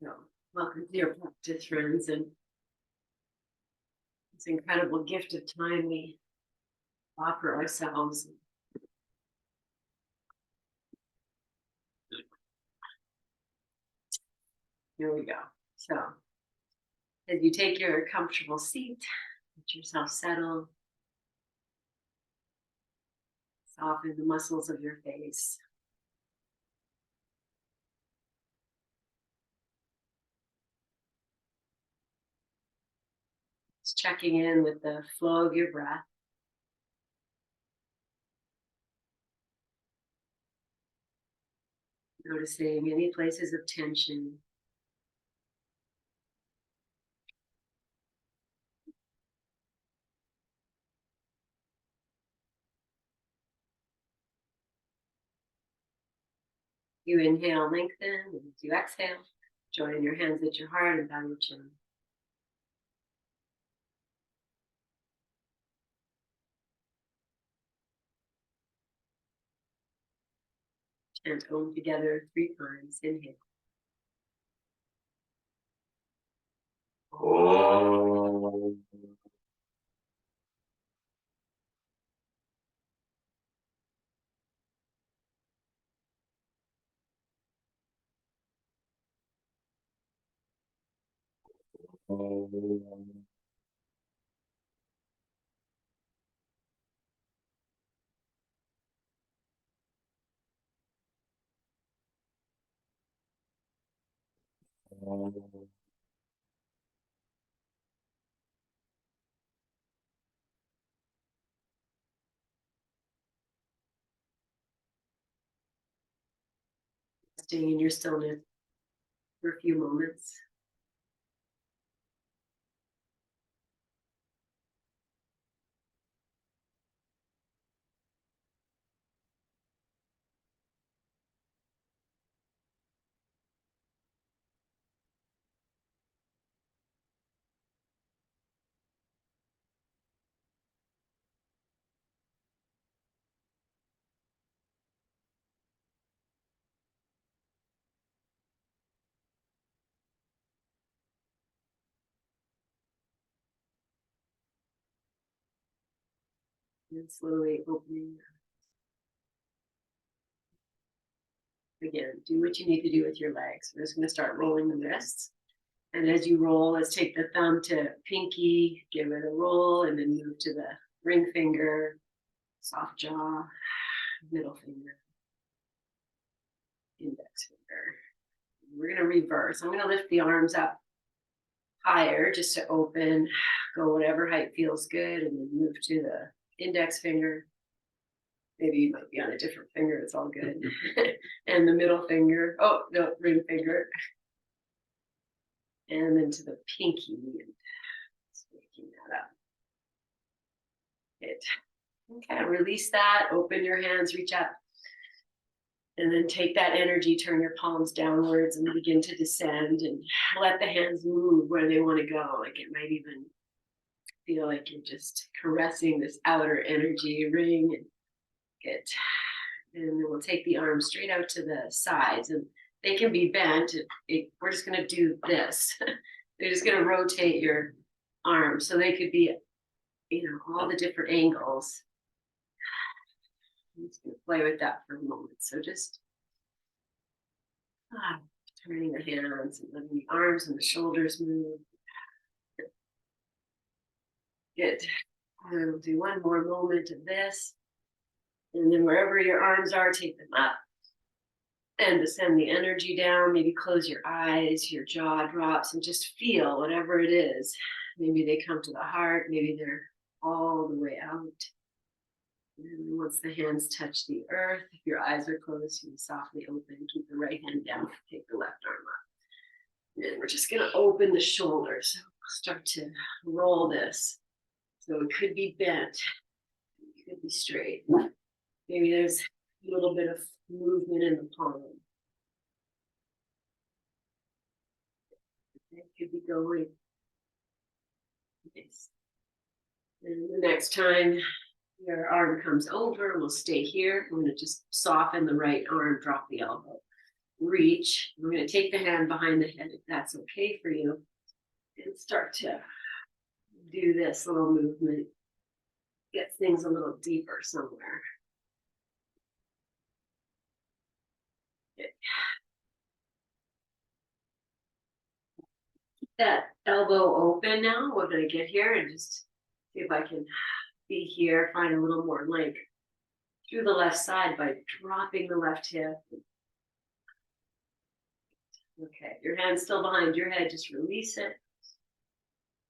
So, welcome to your practice, friends, and this incredible gift of time we offer ourselves. Here we go. So, as you take your comfortable seat, let yourself settle, soften the muscles of your face. Just checking in with the flow of your breath. Noticing any places of tension. You inhale, lengthen, and as you exhale, join your hands at your heart and bow your chin. Chant Om together 3 times. Inhale. Om. Staying in your stillness for a few moments. And slowly opening. Again, do what you need to do with your legs. We're just going to start rolling the wrists. And as you roll, let's take the thumb to pinky, give it a roll, and then move to the ring finger, soft jaw, middle finger, index finger. We're going to reverse. I'm going to lift the arms up higher just to open, go whatever height feels good, and then move to the index finger. Maybe you might be on a different finger, it's all good. And the middle finger, oh, no, ring finger. And then to the pinky, and just making that up. Good. Okay, release that, open your hands, reach up. And then take that energy, turn your palms downwards and begin to descend and let the hands move where they want to go. Like it might even feel like you're just caressing this outer energy ring. And good. And then we'll take the arms straight out to the sides, and they can be bent. We're just going to do this. They're just going to rotate your arms so they could be, all the different angles. I'm just going to play with that for a moment. So just turning the hands and letting the arms and the shoulders move. Good. And we'll do one more moment of this. And then wherever your arms are, take them up and send the energy down. Maybe close your eyes, your jaw drops, and just feel whatever it is. Maybe they come to the heart, maybe they're all the way out. And once the hands touch the earth, if your eyes are closed, you can softly open, keep the right hand down, take the left arm up. And we're just going to open the shoulders. So start to roll this. So it could be bent, it could be straight. Maybe there's a little bit of movement in the palm. It could be going. Nice. And the next time your arm comes over, we'll stay here. I'm going to just soften the right arm, drop the elbow. reach. We're going to take the hand behind the head if that's okay for you, and start to do this little movement. Get things a little deeper somewhere. Okay. Keep that elbow open now. We're going to get here and just see if I can be here, find a little more length through the left side by dropping the left hip. Okay, your hand's still behind your head, just release it.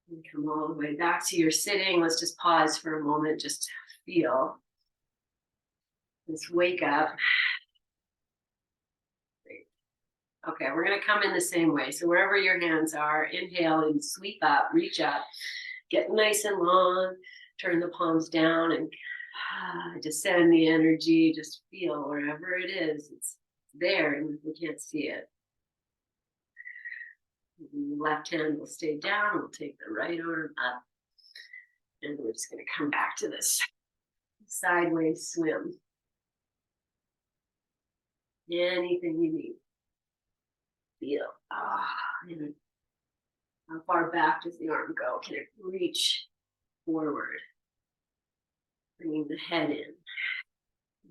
And come all the way back to your sitting. Let's just pause for a moment, just feel. Let's wake up. Great. Okay, we're gonna come in the same way. So wherever your hands are, inhale and sweep up, reach up, get nice and long, turn the palms down and descend the energy, just feel wherever it is, it's there and we can't see it. Left hand will stay down. We'll take the right arm up. And we're just going to come back to this sideways swim. Anything you need. Feel. How far back does the arm go? Can it reach forward? Bringing the head in.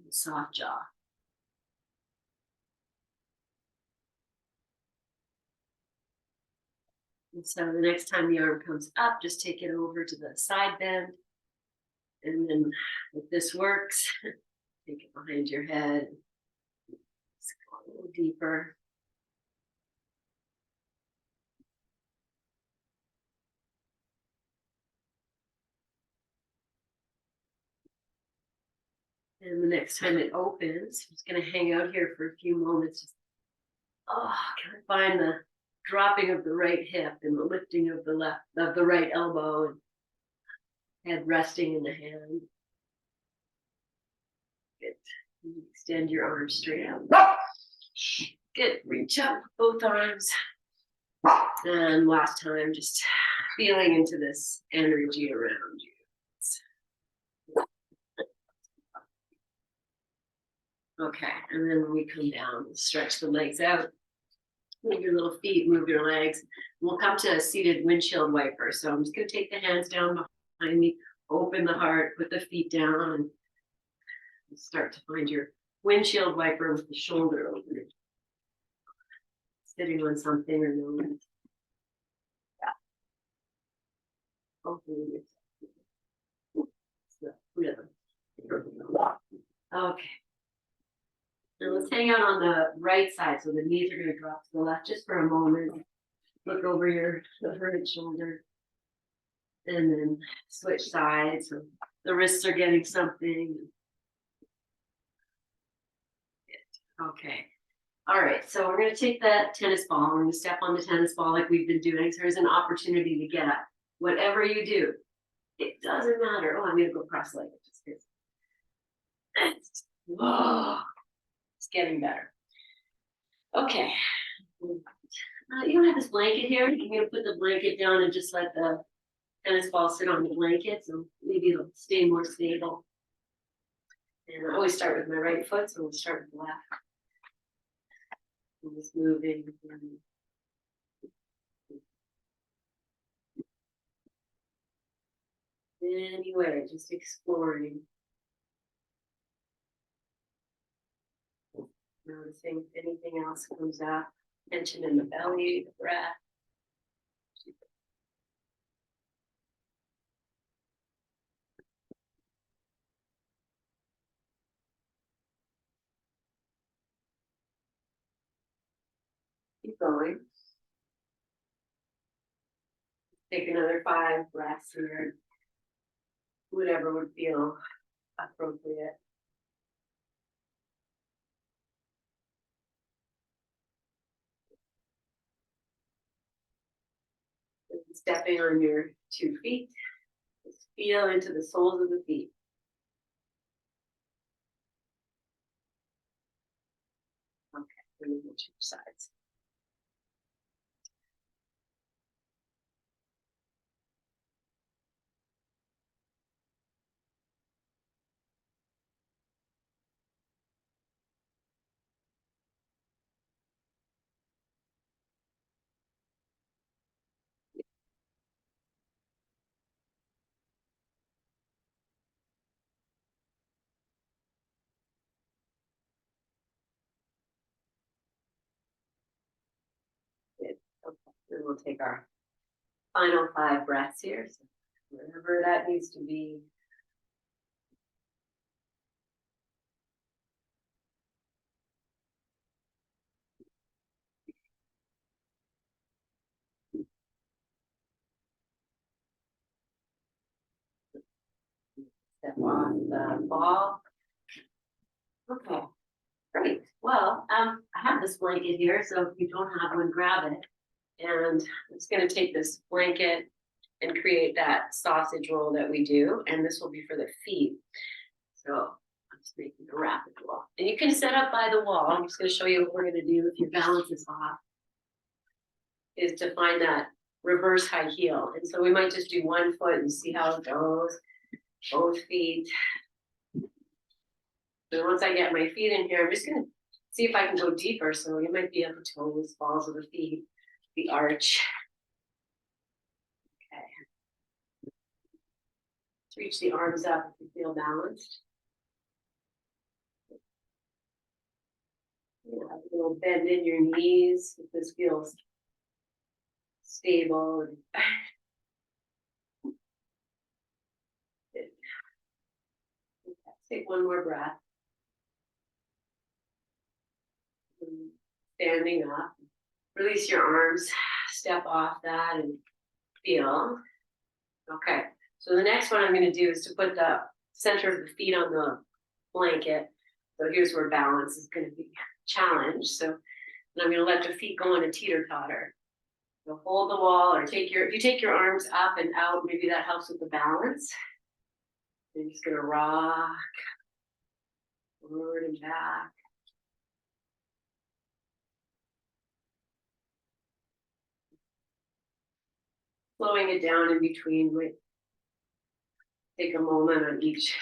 Soft jaw. And so the next time the arm comes up, just take it over to the side bend. And then if this works, take it behind your head. Just go a little deeper. And the next time it opens, I'm just going to hang out here for a few moments. Just, can I find the dropping of the right hip and the lifting of the right elbow, and head resting in the hand. Good. Extend your arms straight out. Good. Reach up both arms. And last time, just feeling into this energy around you. Okay, and then when we come down, stretch the legs out. Move your little feet, move your legs. We'll come to a seated windshield wiper. So I'm just going to take the hands down behind me, open the heart, put the feet down, and start to find your windshield wiper with the shoulder open. Sitting on something or no. Yeah. Opening yourself. It's the rhythm. Okay. Now let's hang out on the right side. So the knees are going to drop to the left just for a moment. Look over the right shoulder. And then switch sides. So the wrists are getting something. Okay. All right. So we're going to take that tennis ball. We're going to step on the tennis ball like we've been doing. So there's an opportunity to get up. Whatever you do, it doesn't matter. Oh, I'm going to go cross-legged just because. Whoa. It's getting better. Okay. You don't have this blanket here. You're going to put the blanket down and just let the tennis ball sit on the blanket. So maybe it'll stay more stable. And I always start with my right foot. So we'll start with the left. I'm just moving. Anyway, just exploring. Noticing if anything else comes up. Tension in the belly, the breath. Keep going. Take another 5 breaths here. Whatever would feel appropriate. Stepping on your 2 feet. Just feel into the soles of the feet. Okay, and then we'll change sides. we'll take our final 5 breaths here. So wherever that needs to be. Step off the ball. Okay, great. Well, I have this blanket here, so if you don't have one, grab it. And I'm just going to take this blanket and create that sausage roll that we do. And this will be for the feet. So I'm just making a rapid wall. And you can set up by the wall. I'm just going to show you what we're going to do if your balance is off, is to find that reverse high heel. And so we might just do one foot and see how it goes. Both feet. So once I get my feet in here, I'm just going to see if I can go deeper. So you might be able to toes, balls of the feet, the arch. Okay. Let's reach the arms up if you feel balanced. Yeah, a little bend in your knees if this feels stable. Okay, take one more breath. Standing up. Release your arms, step off that and feel. Okay, so the next one I'm going to do is to put the center of the feet on the blanket. So here's where balance is going to be challenged. So I'm going to let the feet go on a teeter-totter. So hold the wall or if you take your arms up and out, maybe that helps with the balance. You're just going to rock forward and back. Slowing it down in between. Take a moment on each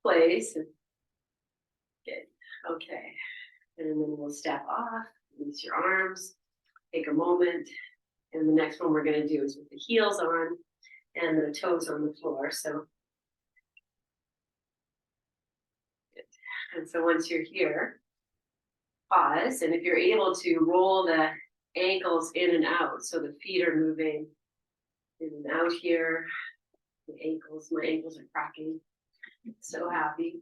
place. Good. Okay. And then we'll step off, release your arms, take a moment. And the next one we're going to do is with the heels on and the toes on the floor. So, good. And so once you're here, pause. And if you're able to roll the ankles in and out, so the feet are moving in and out here. My ankles are cracking. So happy.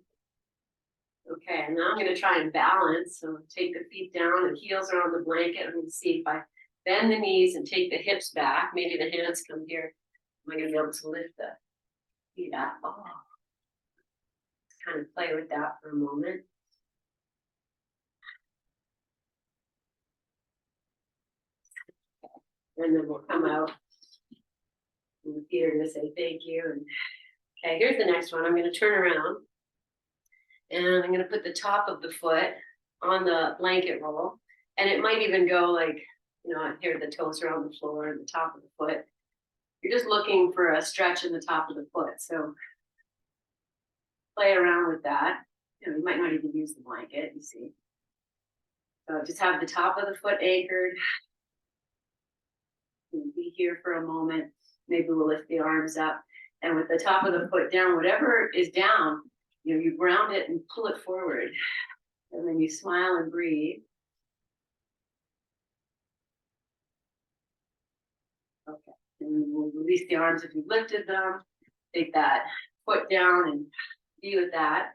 Okay, and now I'm going to try and balance. So take the feet down, the heels are on the blanket. I'm going to see if I bend the knees and take the hips back. Maybe the hands come here. Am I going to be able to lift the feet up? Oh. Let's kind of play with that for a moment. And then we'll come out. And the feet are going to say thank you. And okay, here's the next one. I'm going to turn around. And I'm going to put the top of the foot on the blanket roll. And it might even go like, here the toes are on the floor and the top of the foot. You're just looking for a stretch in the top of the foot. So play around with that. You might not even use the blanket, you see. So just have the top of the foot anchored. Be here for a moment. Maybe we'll lift the arms up. And with the top of the foot down, whatever is down, you ground it and pull it forward. And then you smile and breathe. Okay. And we'll release the arms if you've lifted them. Take that foot down and be with that.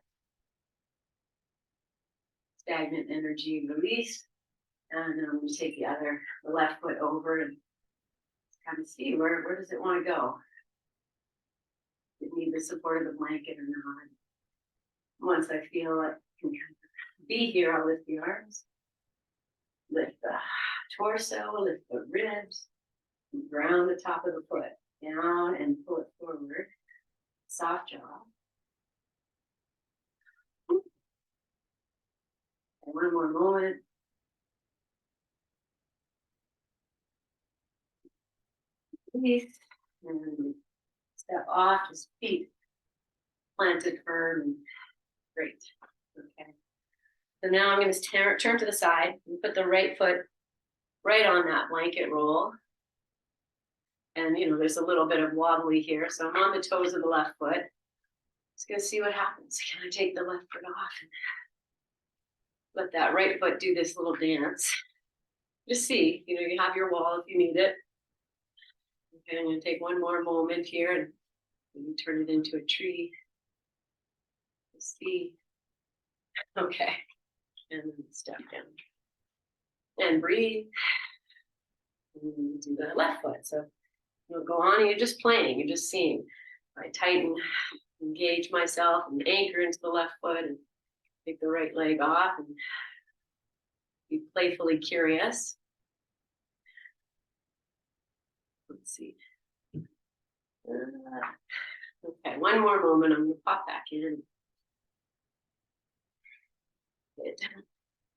Stagnant energy release. And then I'm going to take the left foot over and kind of see where does it want to go. Does it need the support of the blanket or not? Once I feel I can be here, I'll lift the arms, lift the torso, lift the ribs, and ground the top of the foot down and pull it forward. Soft jaw. And one more moment. Release and step off, just feet planted firm and great. Okay. So now I'm going to turn to the side and put the right foot right on that blanket roll. And there's a little bit of wobbly here. So I'm on the toes of the left foot. Just going to see what happens. Can I take the left foot off and let that right foot do this little dance? Just see, you have your wall if you need it. Okay, I'm going to take one more moment here and maybe turn it into a tree. Let's see. Okay, and then step down and breathe. And do the left foot. So you'll go on and you're just playing, you're just seeing. I tighten, engage myself and anchor into the left foot and take the right leg off and be playfully curious. Let's see. Okay, one more moment. I'm going to pop back in. Good.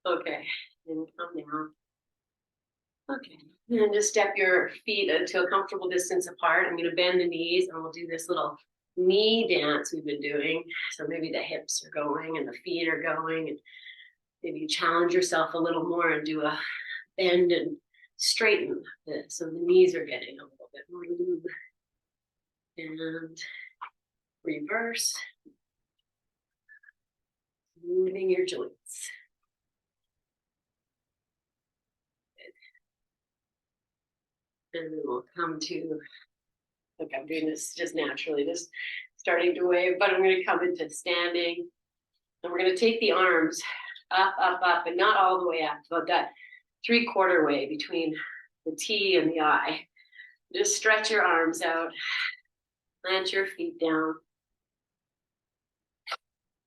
Okay, and come down. Okay, and just step your feet to a comfortable distance apart. I'm going to bend the knees and we'll do this little knee dance we've been doing. So maybe the hips are going and the feet are going, and maybe you challenge yourself a little more and do a bend and straighten it so the knees are getting a little bit more lube. And reverse, moving your joints. And then we'll come to, look, I'm doing this just naturally, just starting to wave, but I'm going to come into standing. And we're going to take the arms up, up, up, and not all the way up, but that 3/4 way between the T and the I. Just stretch your arms out, plant your feet down.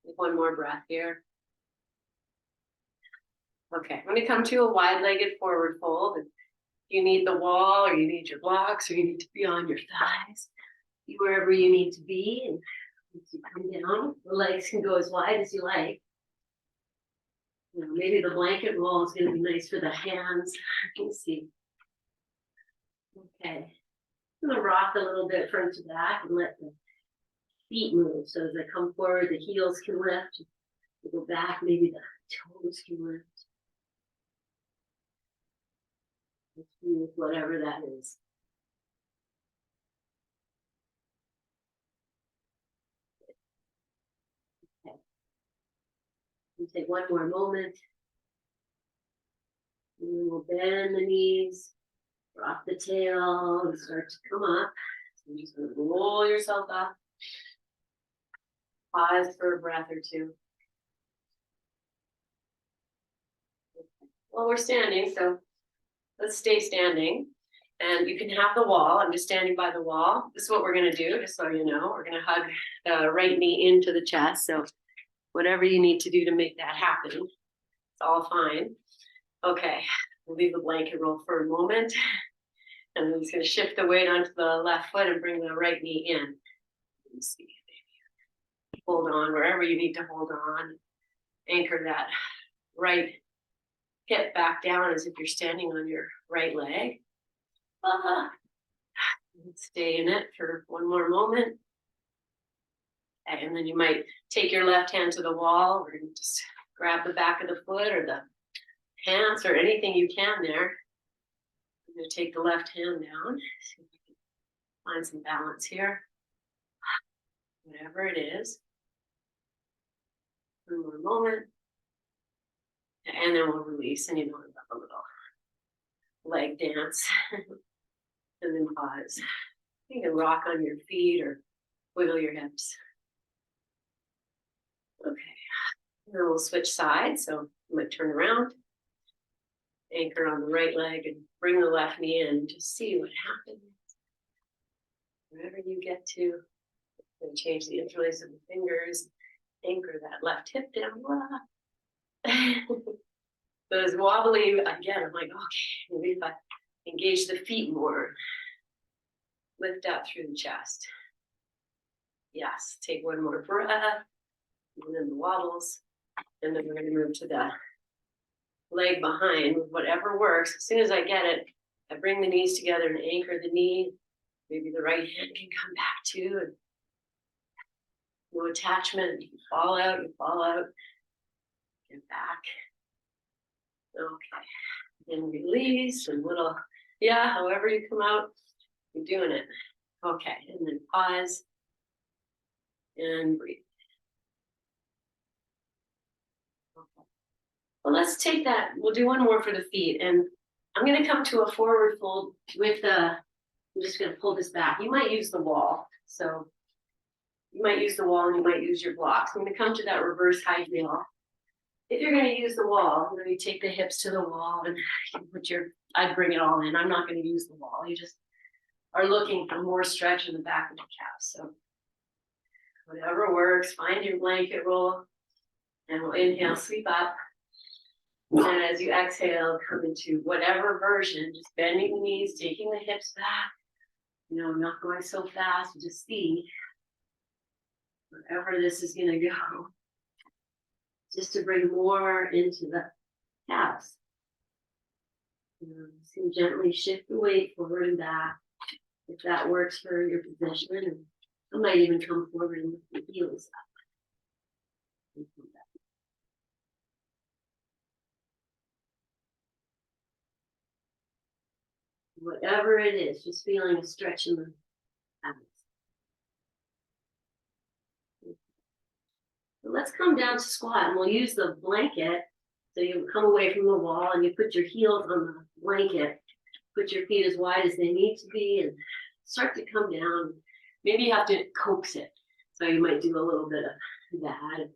Take one more breath here. Okay, I'm going to come to a wide-legged forward fold. And you need the wall, or you need your blocks, or you need to be on your thighs. Be wherever you need to be. And once you come down, the legs can go as wide as you like. You know, maybe the blanket roll is going to be nice for the hands. You can see. Okay. I'm going to rock a little bit front to back and let the feet move. So as I come forward, the heels can lift. Go back, maybe the toes can lift. With whatever that is. Okay. We'll take one more moment. And then we'll bend the knees, drop the tail, and start to come up. So you're just going to roll yourself up. Pause for a breath or two. Okay. Well, we're standing, so let's stay standing. And you can have the wall. I'm just standing by the wall. This is what we're going to do, just so you know. We're going to hug the right knee into the chest. So whatever you need to do to make that happen, it's all fine. Okay, we'll leave the blanket roll for a moment. And I'm just going to shift the weight onto the left foot and bring the right knee in. Let's see. Hold on wherever you need to hold on. Anchor that right hip back down as if you're standing on your right leg. Stay in it for one more moment. Okay, and then you might take your left hand to the wall, or just grab the back of the foot or the pants or anything you can there. I'm going to take the left hand down. See if we can find some balance here. Whatever it is. One more moment. And then we'll release, and you know, a little leg dance. And then pause. You can rock on your feet or wiggle your hips. Okay. And then we'll switch sides. So you might turn around, anchor on the right leg, and bring the left knee in. Just see what happens. Wherever you get to, and change the interlace of the fingers. Anchor that left hip down. So it's wobbly again. I'm like, okay, maybe if I engage the feet more, lift up through the chest. Yes, take one more breath, and then the wobbles, and then we're going to move to the leg behind with whatever works. As soon as I get it, I bring the knees together and anchor the knee. Maybe the right hand can come back too. And no attachment. You fall out, get back. Okay, and release, and little, yeah, however you come out, you're doing it. Okay, and then pause and breathe. Okay. Well, let's take that. We'll do one more for the feet, and I'm going to come to a forward fold with the I'm just going to pull this back. You might use the wall. So you might use the wall and you might use your blocks. I'm going to come to that reverse high heel. If you're going to use the wall, you take the hips to the wall and you put I bring it all in. I'm not going to use the wall. You just are looking for more stretch in the back of the calf. So whatever works, find your blanket roll and we'll inhale, sweep up. And as you exhale, come into whatever version, just bending the knees, taking the hips back. Not going so fast, just see wherever this is going to go. Just to bring more into the calves. So gently shift the weight forward and back if that works for your position. And I might even come forward and lift the heels up. Whatever it is, just feeling a stretch in the abs. So let's come down to squat and we'll use the blanket. So you come away from the wall and you put your heels on the blanket, put your feet as wide as they need to be and start to come down. Maybe you have to coax it. So you might do a little bit of that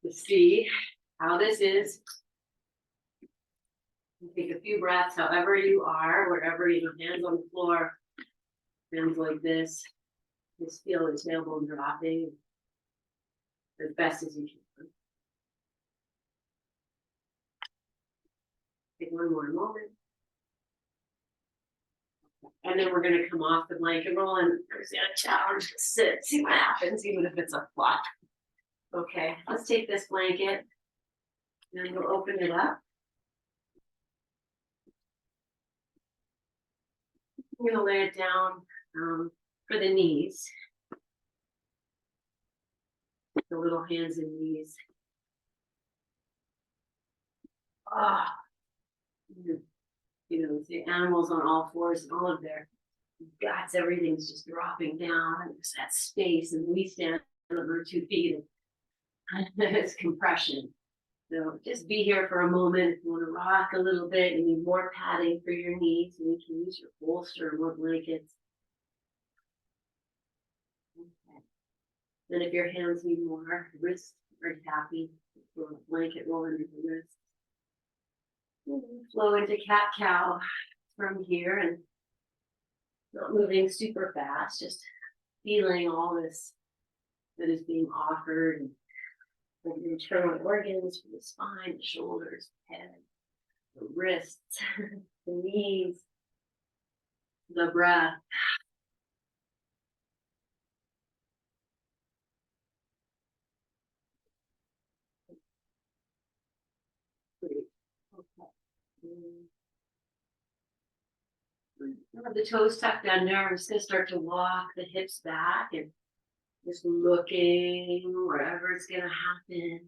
to see how this is. Take a few breaths, however you are, wherever hands on the floor, hands like this. Just feel the tailbone dropping as best as you can. Take one more moment. And then we're going to come off the blanket roll and there's a challenge to sit, see what happens, even if it's a flop. Okay, let's take this blanket and we'll open it up. I'm going to lay it down for the knees. The little hands and knees. The animals on all fours and all of their guts, everything's just dropping down. And there's that space, and we stand on our 2 feet. And it's compression. So just be here for a moment. If you want to rock a little bit, you need more padding for your knees, and you can use your bolster or more blankets. Okay. Then if your hands need more, wrists are happy. Throw a blanket roll under the wrist. Flow into cat-cow from here and not moving super fast, just feeling all this that is being offered. And the internal organs, from the spine, the shoulders, the head, the wrists, the knees, the breath. Have the toes tucked under. I'm just going to start to walk the hips back and just looking wherever it's going to happen.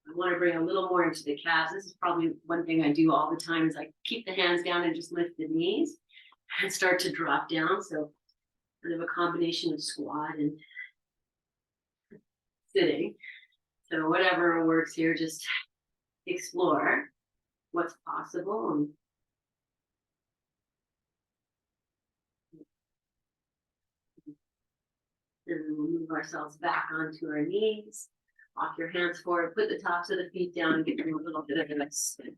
I want to bring a little more into the calves. This is probably one thing I do all the time is I keep the hands down and just lift the knees and start to drop down. So kind of a combination of squat and sitting. So whatever works here, just explore what's possible. And we'll move ourselves back onto our knees. Walk your hands forward, put the tops of the feet down, and give them a little bit of a spin.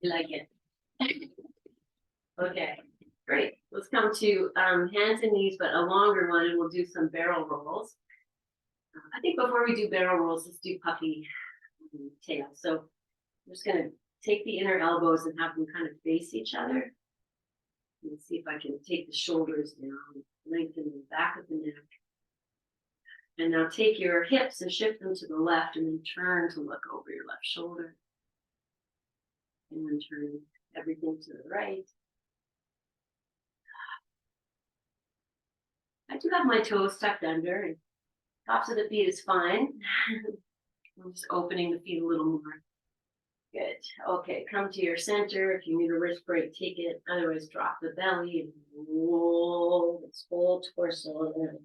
You like it? Okay, great. Let's come to hands and knees, but a longer one, and we'll do some barrel rolls. I think before we do barrel rolls, let's do puppy tail. So I'm just going to take the inner elbows and have them kind of face each other. And see if I can take the shoulders down, lengthen the back of the neck. And now take your hips and shift them to the left and then turn to look over your left shoulder. And then turn everything to the right. I do have my toes tucked under and tops of the feet is fine. I'm just opening the feet a little more. Good. Okay, come to your center. If you need a wrist break, take it. Otherwise, drop the belly and roll this whole torso in.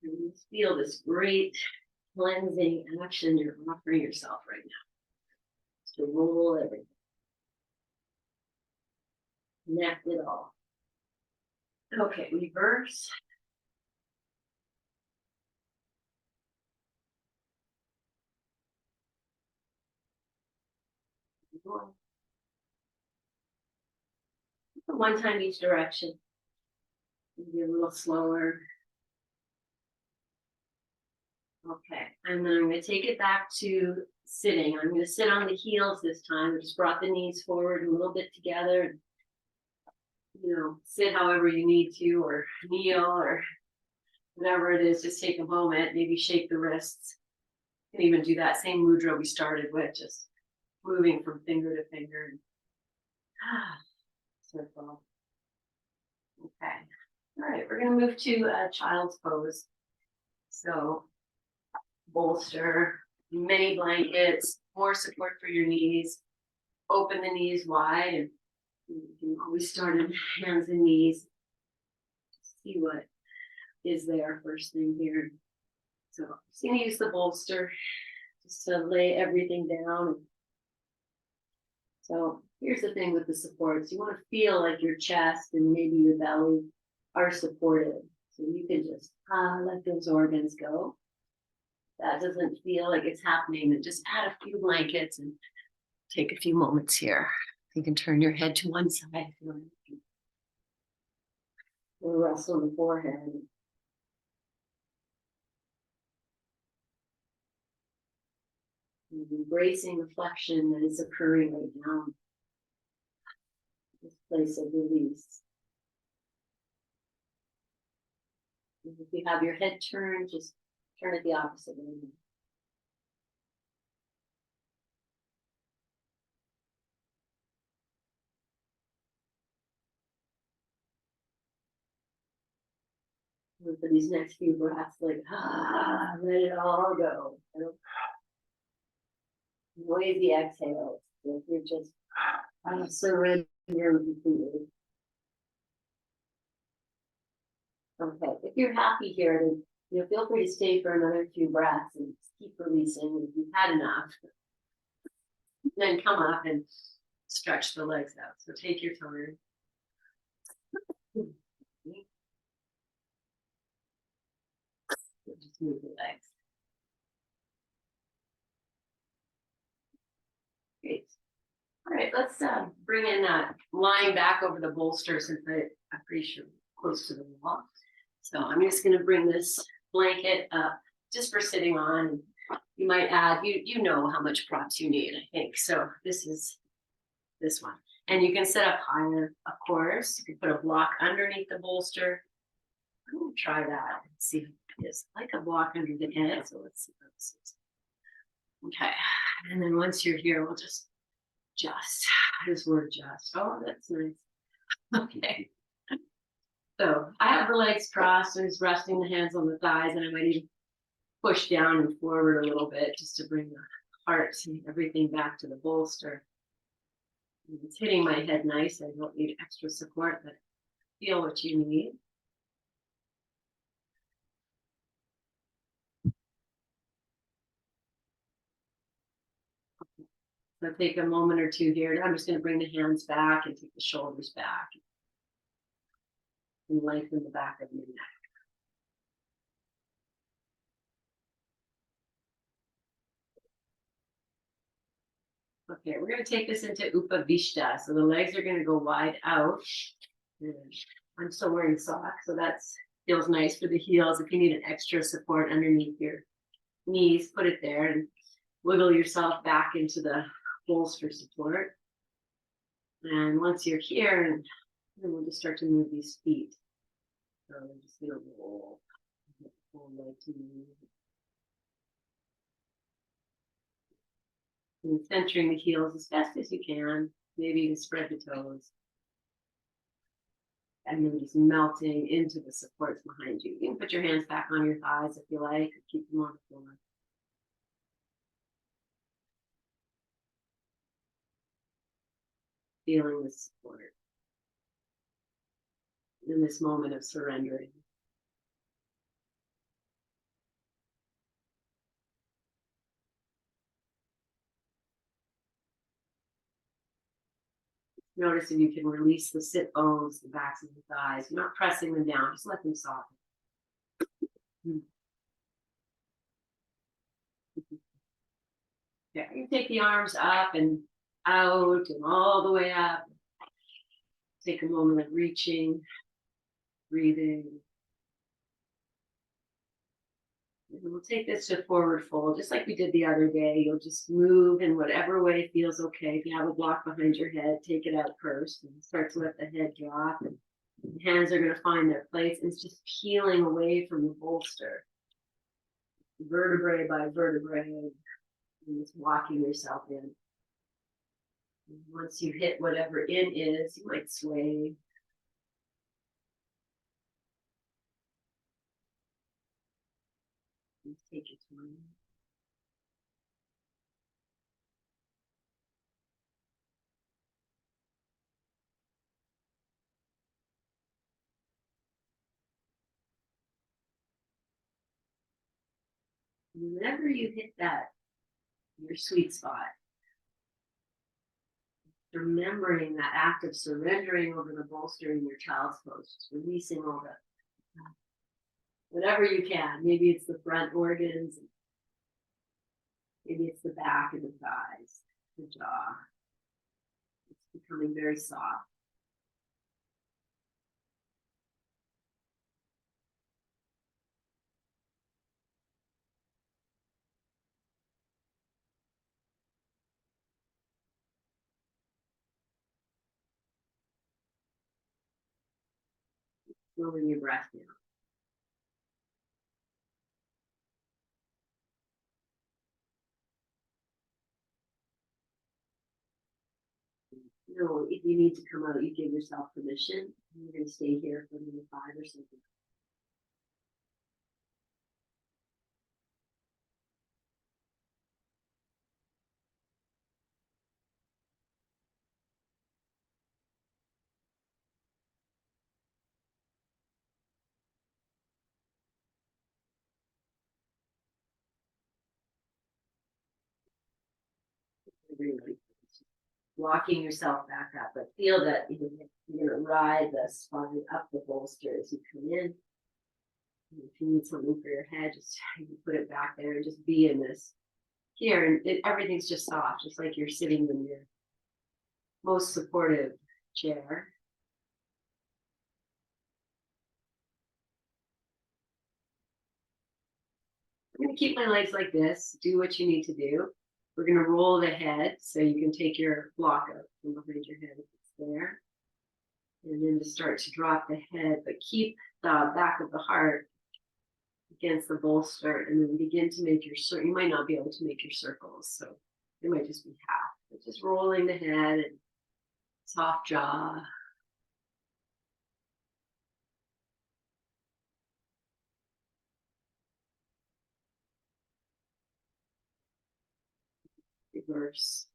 And feel this great cleansing action you're offering yourself right now. To roll everything. Connect it all. Okay, reverse. One time each direction. Maybe a little slower. Okay, and then I'm going to take it back to sitting. I'm going to sit on the heels this time. I just brought the knees forward a little bit together. Sit however you need to, or kneel, or whatever it is. Just take a moment, maybe shake the wrists. You can even do that same mudra we started with, just moving from finger to finger. Circle. Okay. All right, we're going to move to child's pose. So bolster, many blankets, more support for your knees. Open the knees wide, and you can always start in hands and knees. See what is there first thing here. So I'm just going to use the bolster just to lay everything down. So here's the thing with the supports. You want to feel like your chest and maybe your belly are supported. So you can just let those organs go. That doesn't feel like it's happening, then just add a few blankets and take a few moments here. You can turn your head to one side if you want to. Or rest on the forehead. And embracing the flexion that is occurring right now. This place of release. And if you have your head turned, just turn it the opposite way. And for these next few breaths, like, let it all go. Noisy exhales. If you're just surrender completely. Okay, if you're happy here, then feel free to stay for another few breaths and keep releasing. If you've had enough, then come up and stretch the legs out. So take your time. Just move the legs. Great. All right, let's bring in that lying back over the bolster since I'm pretty sure close to the wall. So I'm just going to bring this blanket up just for sitting on. You might add, you know how much props you need, I think. So this is this one. And you can set up higher, of course. You can put a block underneath the bolster. I'm going to try that and see if it is like a block under the head. So let's see what this is. Okay. And then once you're here, we'll just this word just. Oh, that's nice. Okay. So I have the legs crossed and just resting the hands on the thighs, and I might even push down and forward a little bit just to bring the heart and everything back to the bolster. And it's hitting my head nice. I don't need extra support, but feel what you need. So take a moment or two here. I'm just going to bring the hands back and take the shoulders back and lengthen the back of your neck. Okay, we're going to take this into Upavishta. So the legs are going to go wide out. And I'm still wearing socks, so that feels nice for the heels. If you need an extra support underneath your knees, put it there and wiggle yourself back into the bolster support. And once you're here, then we'll just start to move these feet. So we're just going to roll leg to move. And centering the heels as best as you can. Maybe you can spread the toes. And then just melting into the supports behind you. You can put your hands back on your thighs if you like, or keep them on the floor. Feeling the support in this moment of surrendering. Notice if you can release the sit bones, the backs of the thighs. You're not pressing them down, just let them soften. Yeah, you take the arms up and out and all the way up. Take a moment of reaching, breathing. And we'll take this to forward fold, just like we did the other day. You'll just move in whatever way feels okay. If you have a block behind your head, take it out first and start to let the head drop. And the hands are going to find their place. And it's just peeling away from the bolster, vertebrae by vertebrae, and just walking yourself in. And once you hit whatever in is, you might sway. And take your time. Whenever you hit that, your sweet spot, remembering that act of surrendering over the bolster in your child's pose, just releasing all the, whatever you can. Maybe it's the front organs, maybe it's the back and the thighs, the jaw. It's becoming very soft. Slowing your breath down. You know, if you need to come out, you give yourself permission. You're going to stay here for maybe 5 or something. Really. Walking yourself back up, but feel that you're going to ride the spine up the bolster as you come in. And if you need something for your head, just you can put it back there and just be in this here. And everything's just soft, just like you're sitting in your most supportive chair. I'm going to keep my legs like this. Do what you need to do. We're going to roll the head so you can take your block out from behind your head if it's there. And then to start to drop the head, but keep the back of the heart against the bolster, and then begin to make your circle. You might not be able to make your circles, so it might just be half. But just rolling the head and soft jaw. Reverse.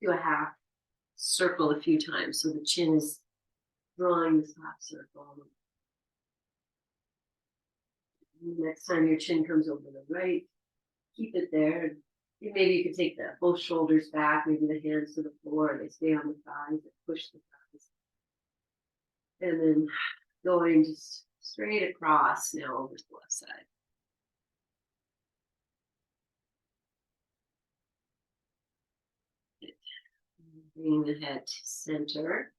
Do a half circle a few times so the chin is drawing this half circle. Next time your chin comes over the right, keep it there. Maybe you can take both shoulders back, maybe the hands to the floor, they stay on the thighs, push the thighs. And then going just straight across now over to the left side. Bringing the head to center,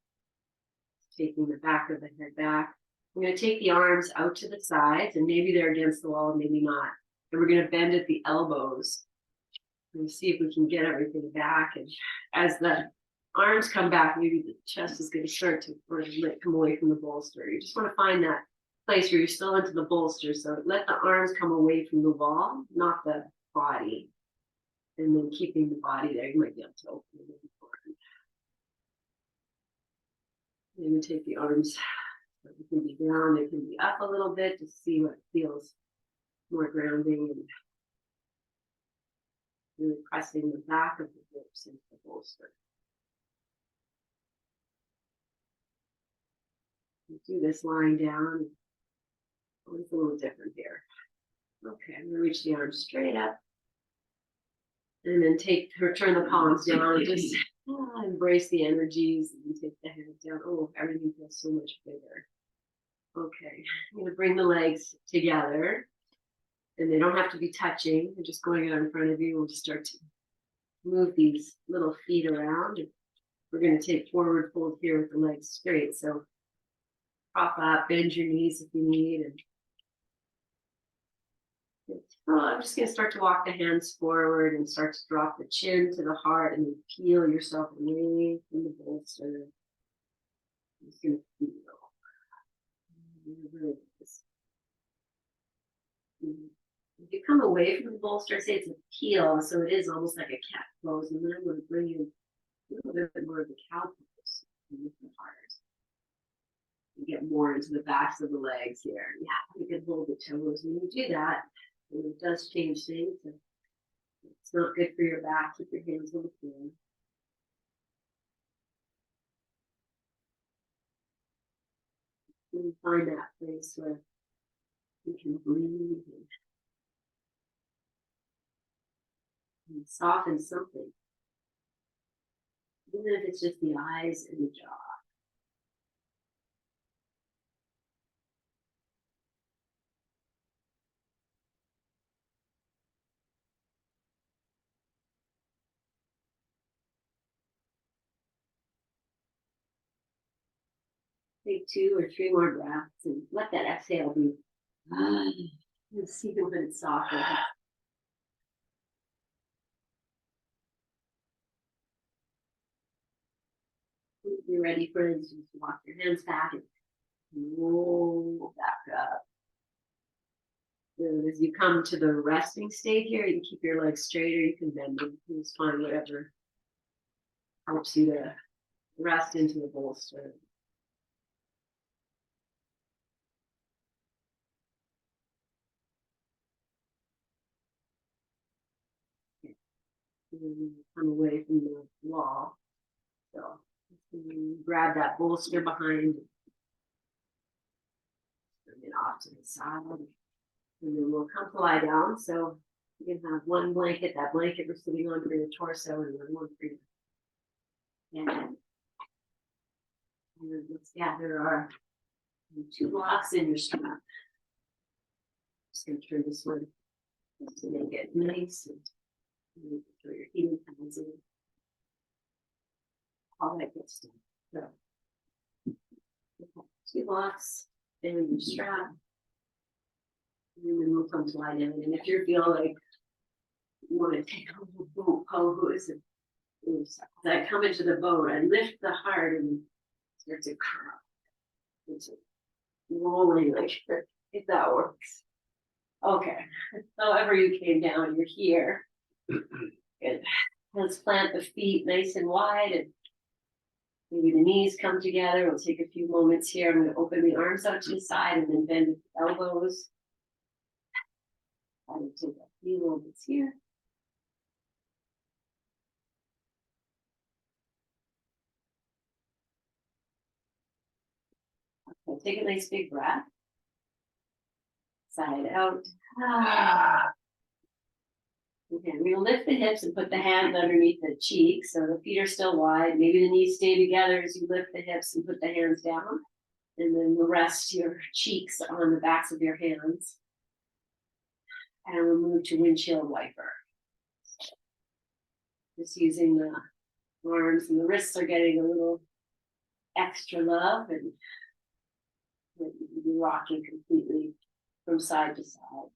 taking the back of the head back. I'm going to take the arms out to the sides, and maybe they're against the wall, maybe not. And we're going to bend at the elbows. And see if we can get everything back. And as the arms come back, maybe the chest is going to start to come away from the bolster. You just want to find that place where you're still into the bolster. So let the arms come away from the wall, not the body. And then keeping the body there, you might be able to open it forward. Maybe take the arms, they can be down, they can be up a little bit to see what feels more grounding, and really pressing the back of the hips into the bolster. Do this lying down. Oh, it's a little different here. Okay, I'm gonna reach the arms straight up. And then turn the palms down and just embrace the energies and take the hands down. Oh, everything feels so much bigger. Okay, I'm gonna bring the legs together and they don't have to be touching. They're just going out in front of you. We'll just start to move these little feet around. We're gonna take forward fold here with the legs straight. So prop up, bend your knees if you need. And I'm just going to start to walk the hands forward and start to drop the chin to the heart and then peel yourself away from the bolster. I'm just going to feel. If you come away from the bolster, say it's a peel, so it is almost like a cat pose, and then I'm going to bring in a little bit more of the cow pose with the heart. You get more into the backs of the legs here. Yeah, you can hold the toes when you do that. And it does change things. It's not good for your back. Keep your hands on the floor. And find that place where you can breathe and soften something. Even if it's just the eyes and the jaw. Take 2 or 3 more breaths and let that exhale be. And see when it's softer. When you're ready, friends, just walk your hands back and roll back up. And as you come to the resting state here, you can keep your legs straight or you can bend them. Just find whatever helps you to rest into the bolster. And then come away from the wall. So grab that bolster behind. Bring it off to the side. And then we'll come to lie down. So you can have one blanket, that blanket we're sitting on for your torso, and then one for your head. And let's gather our 2 blocks in your strap. Just going to turn this one to make it nice and throw your heating pads in. All that good stuff. So 2 blocks in your strap. And then we'll come to lie down. And if you feel like you want to take a little boat pose, and I come into the boat, I lift the heart and start to curl. It's rolling like if that works. Okay. However you came down, you're here. Good. Let's plant the feet nice and wide and maybe the knees come together. We'll take a few moments here. I'm going to open the arms out to the side and then bend the elbows. I'm going to take a few moments here. Okay, take a nice big breath. Side out. Okay, we're going to lift the hips and put the hands underneath the cheeks so the feet are still wide. Maybe the knees stay together as you lift the hips and put the hands down. And then we'll rest your cheeks on the backs of your hands. And we'll move to windshield wiper. Just using the arms, and the wrists are getting a little extra love, and you'll be rocking completely from side to side.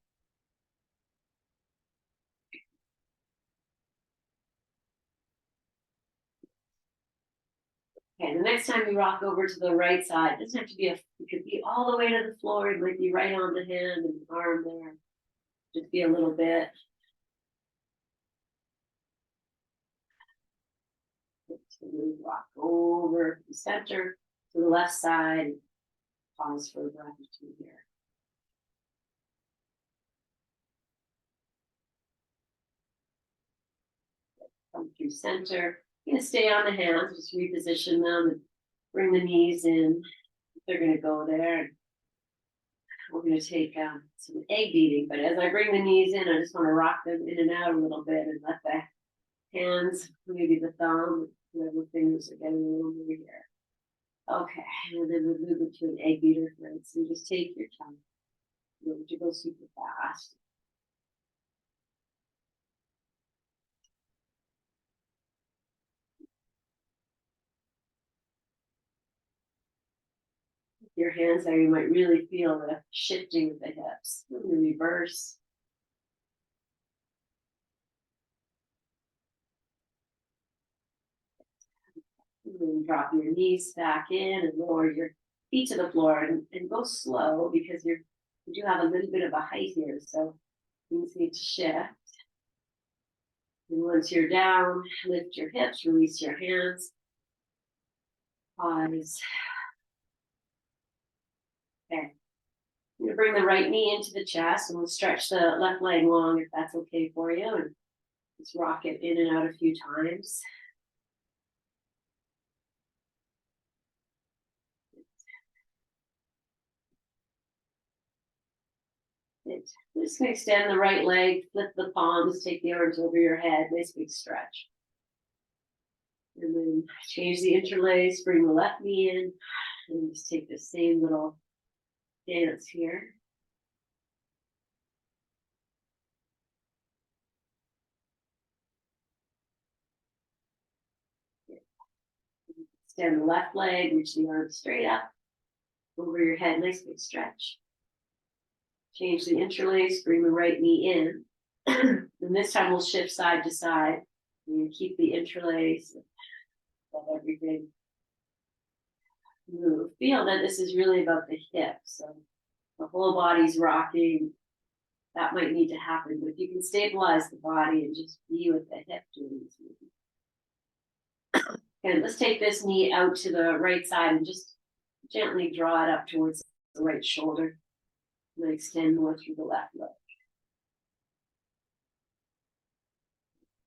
Okay, the next time you rock over to the right side, it doesn't have to be it could be all the way to the floor. It might be right on the hand and the arm there. Just be a little bit. Rock over the center to the left side. Pause for a breath or 2 here. Come through center. You're going to stay on the hands, just reposition them and bring the knees in. they're going to go there. And we're going to take some egg beating, but as I bring the knees in, I just want to rock them in and out a little bit and let the hands, maybe the thumb, whatever fingers are getting a little over here. Okay, and then we'll move it to an egg beater, right? So just take your time. You don't have to go super fast. Your hands there, you might really feel the shifting of the hips. In the reverse. And then drop your knees back in and lower your feet to the floor and go slow because you do have a little bit of a height here, so things need to shift. And once you're down, lift your hips, release your hands. Pause. Okay. I'm going to bring the right knee into the chest and we'll stretch the left leg long if that's okay for you. And just rock it in and out a few times. I'm just going to extend the right leg, flip the palms, take the arms over your head, nice big stretch. And then change the interlace, bring the left knee in, and just take the same little dance here. Extend the left leg, reach the arms straight up, over your head, nice big stretch. Change the interlace, bring the right knee in. And this time we'll shift side to side. And keep the interlace, let everything move. Feel that this is really about the hips. So the whole body's rocking. That might need to happen, but you can stabilize the body and just be with the hip doing this movement. And let's take this knee out to the right side and just gently draw it up towards the right shoulder. And then extend more through the left leg.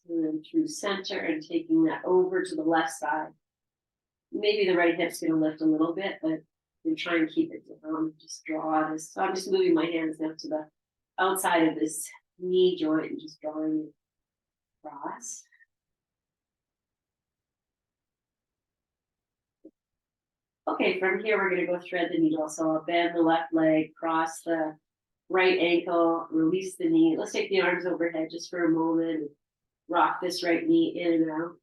And then through center and taking that over to the left side. Maybe the right hip's going to lift a little bit, but you try and keep it down. Just draw this. So I'm just moving my hands now to the outside of this knee joint and just drawing it across. Okay, from here we're going to go thread the needle. So I'll bend the left leg, cross the right ankle, release the knee. Let's take the arms overhead just for a moment. Rock this right knee in and out.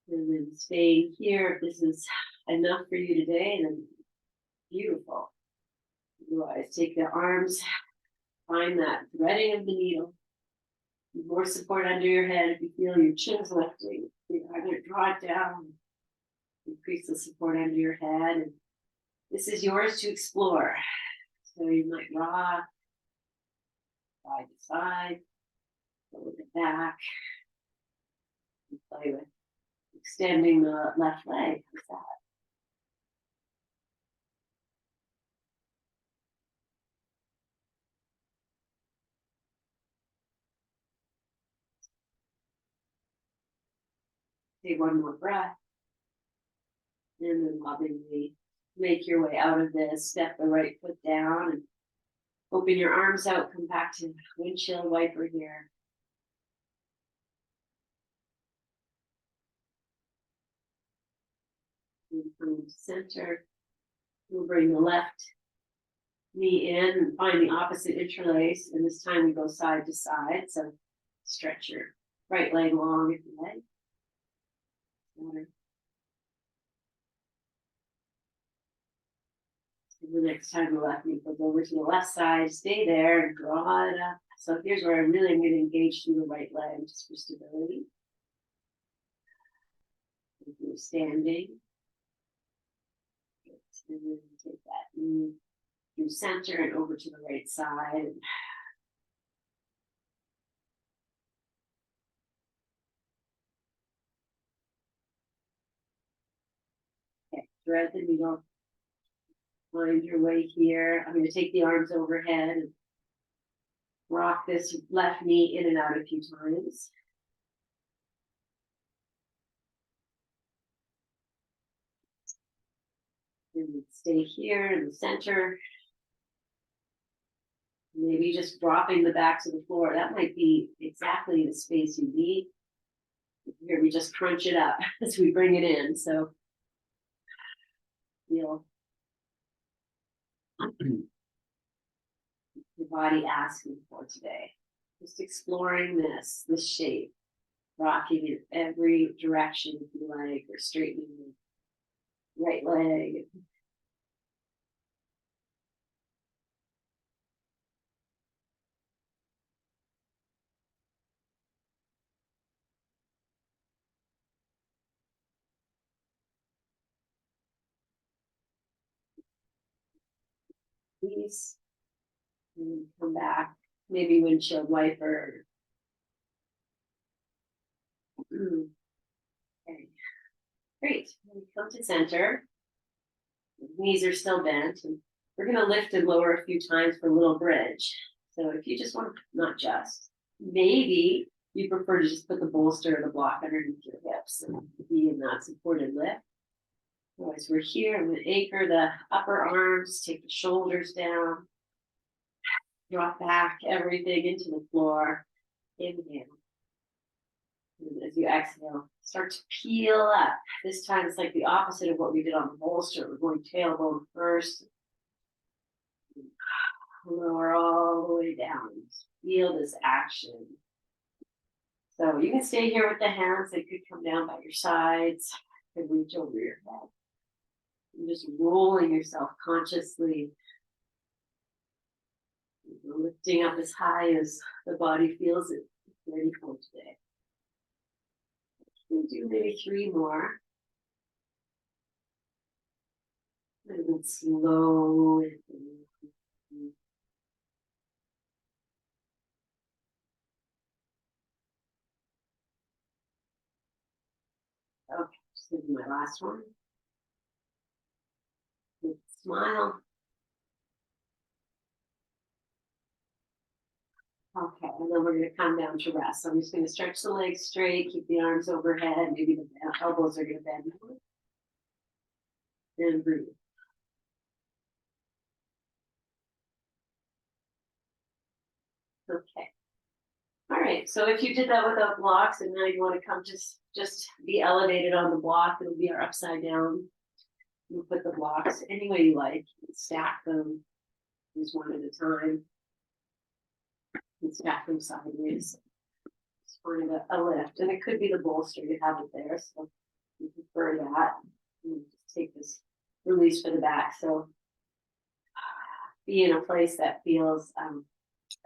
And then stay here. If this is enough for you today, then beautiful. Otherwise, take the arms, find that threading of the needle. More support under your head if you feel your chin's lifting. You either draw it down, increase the support under your head. And this is yours to explore. So you might rock side to side, go with it back, and play with extending the left leg. How's that? Take one more breath. And then lovingly make your way out of this. Step the right foot down and open your arms out. Come back to windshield wiper here. And from center, we'll bring the left knee in and find the opposite interlace. And this time we go side to side. So stretch your right leg long if you like. The next time the left knee goes over to the left side, stay there and draw it up. So here's where I'm really going to engage through the right leg just for stability. If you're standing, and then take that knee through center and over to the right side. Okay, thread the needle. Find your way here. I'm going to take the arms overhead and rock this left knee in and out a few times. And stay here in the center. Maybe just dropping the back to the floor. That might be exactly the space you need. Here we just crunch it up as we bring it in. So feel your body asking for today. Just exploring this shape, rocking in every direction if you like, or straightening the right leg. Please, and come back. Maybe windshield wiper. Okay, great. Come to center. Knees are still bent, and we're going to lift and lower a few times for a little bridge. So if you just want to, not just, maybe you prefer to just put the bolster or the block underneath your hips and be in that supported lift. Otherwise, we're here. I'm going to anchor the upper arms, take the shoulders down, drop back everything into the floor. Inhale. And as you exhale, start to peel up. This time it's like the opposite of what we did on the bolster. We're going tailbone first. Lower all the way down. Feel this action. So you can stay here with the hands. They could come down by your sides. You could reach over your head. You're just rolling yourself consciously. Lifting up as high as the body feels it ready for today. We'll do maybe 3 more. And then slow. Okay, just gonna do my last one. Smile. Okay, and then we're going to come down to rest. So I'm just going to stretch the legs straight, keep the arms overhead. Maybe the elbows are going to bend. And breathe. Okay. All right. So if you did that without blocks, and now you want to come just be elevated on the block, it'll be our upside down. You put the blocks any way you like. You stack them, just one at a time. And stack them sideways. Just find a lift, and it could be the bolster. You have it there, so you prefer that. You just take this release for the back. So be in a place that feels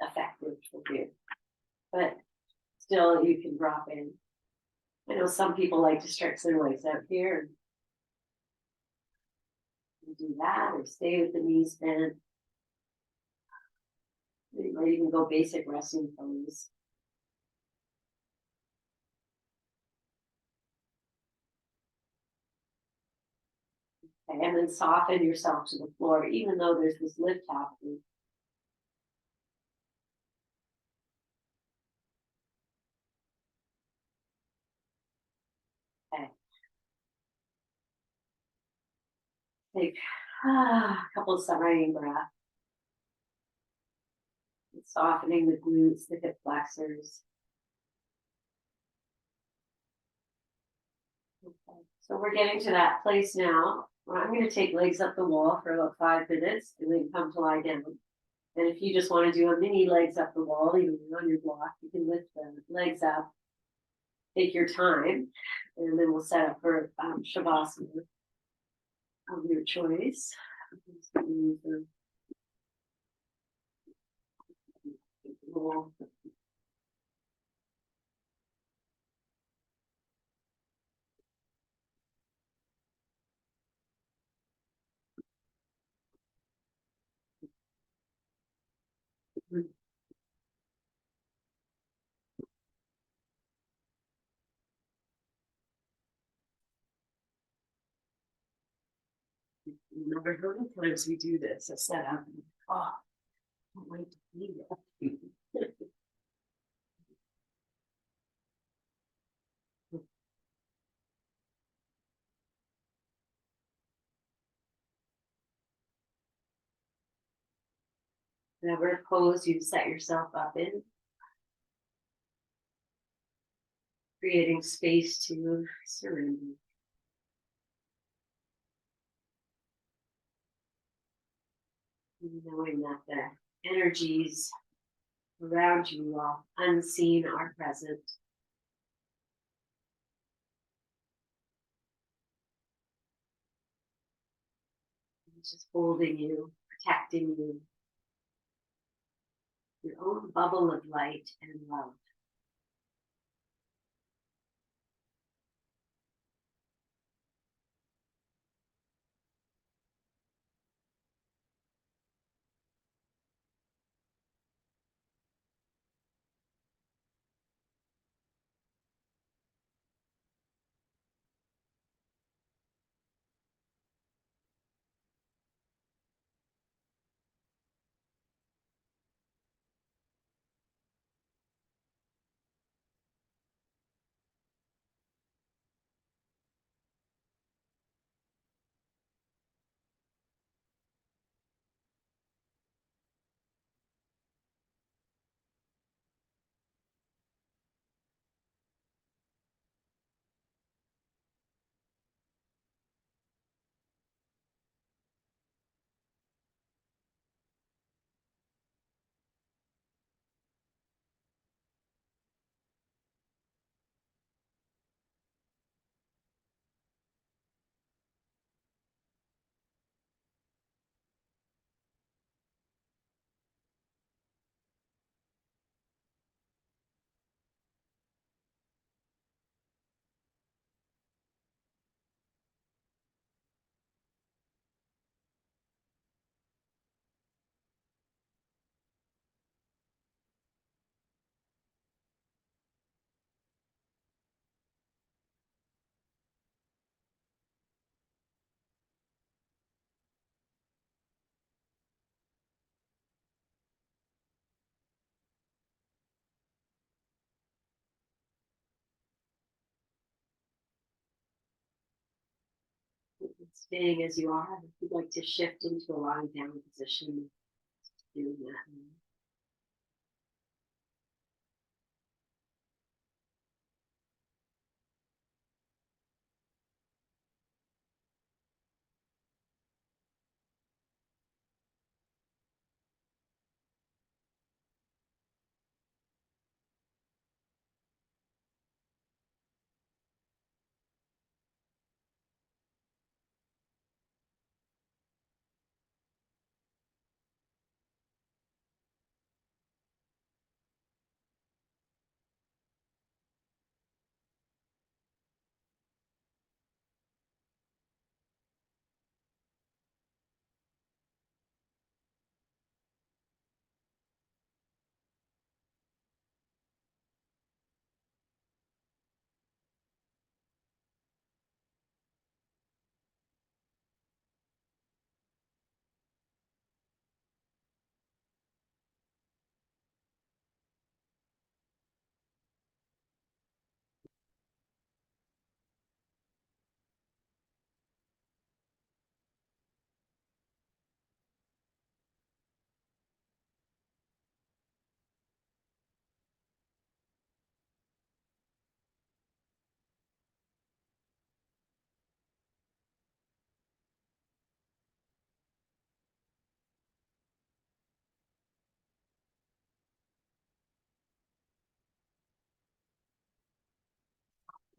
effective for you, but still you can drop in. I know some people like to stretch their legs out here and do that, or stay with the knees bent. You might even go basic resting pose. Okay, and then soften yourself to the floor, even though there's this lift happening. Okay. Take a couple of sighing breaths. Softening the glutes, the hip flexors. Okay. So we're getting to that place now where I'm going to take legs up the wall for about 5 minutes and then come to lie down. And if you just want to do a mini legs up the wall, even on your block, you can lift the legs up, take your time, and then we'll set up for Shavasana of your choice. Remember how many times we do this? I set up. Oh, I can't wait to be there. Whatever pose you set yourself up in, creating space to surrender. Knowing that the energies around you, while unseen, are present. It's just holding you, protecting you, your own bubble of light and love. Staying as you are, if you'd like to shift into a lying down position, doing that.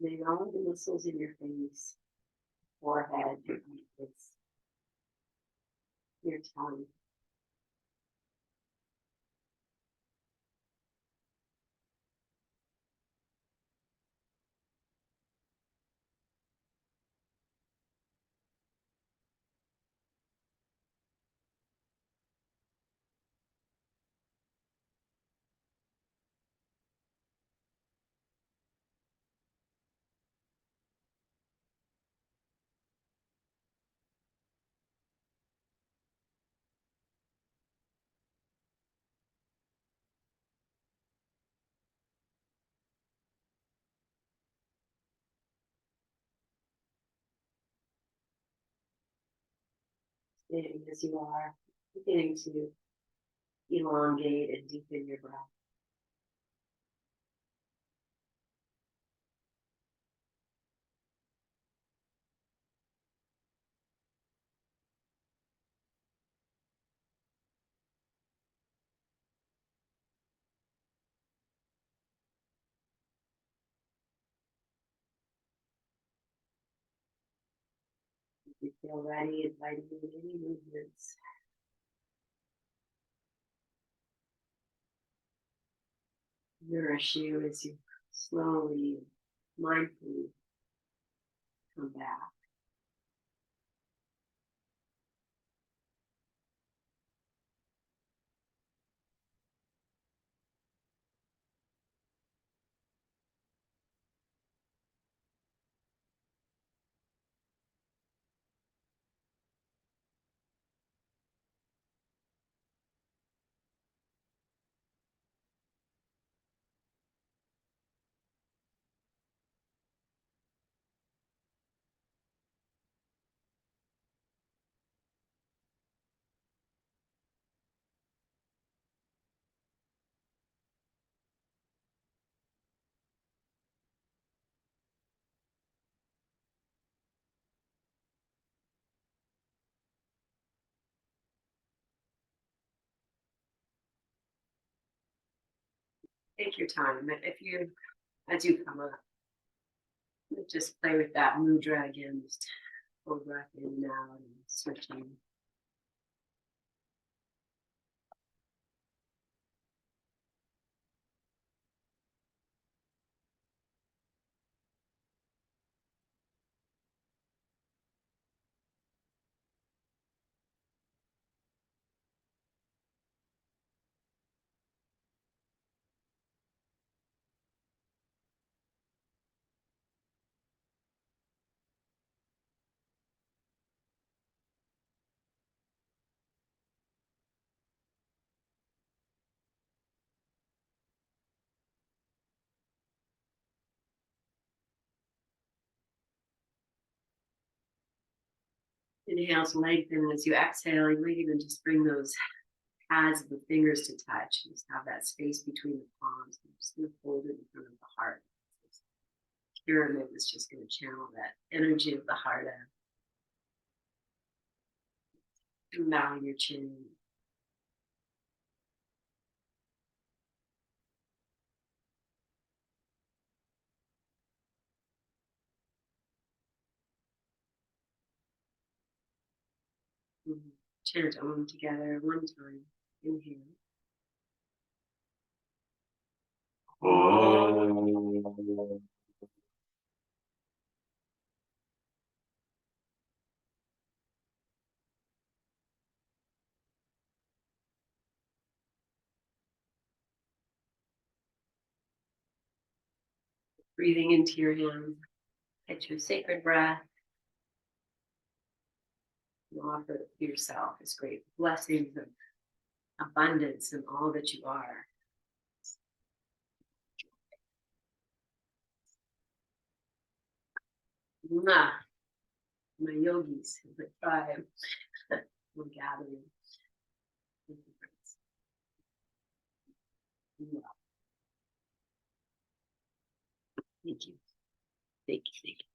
Maybe all of the muscles in your face, forehead, it's your tongue. Staying as you are, beginning to elongate and deepen your breath. If you feel ready, inviting in any movements. Nourish you as you slowly, mindfully come back. Take your time. If you, as you come up, just play with that mudra again. Just full breath in and out and switching. Inhales, lengthen as you exhale. You might even just bring those pads of the fingers to touch. Just have that space between the palms. I'm just going to hold it in front of the heart. This pyramid is just going to channel that energy of the heart out. Bow your chin. Chant Om together one time. Inhale. Om. Breathing into your hands. Get your sacred breath. And offer it to yourself as great blessings of abundance in all that you are. Mwah. My yogis, the tribe, we're gathering. Thank you, friends. Thank you. Thank you. Thank you.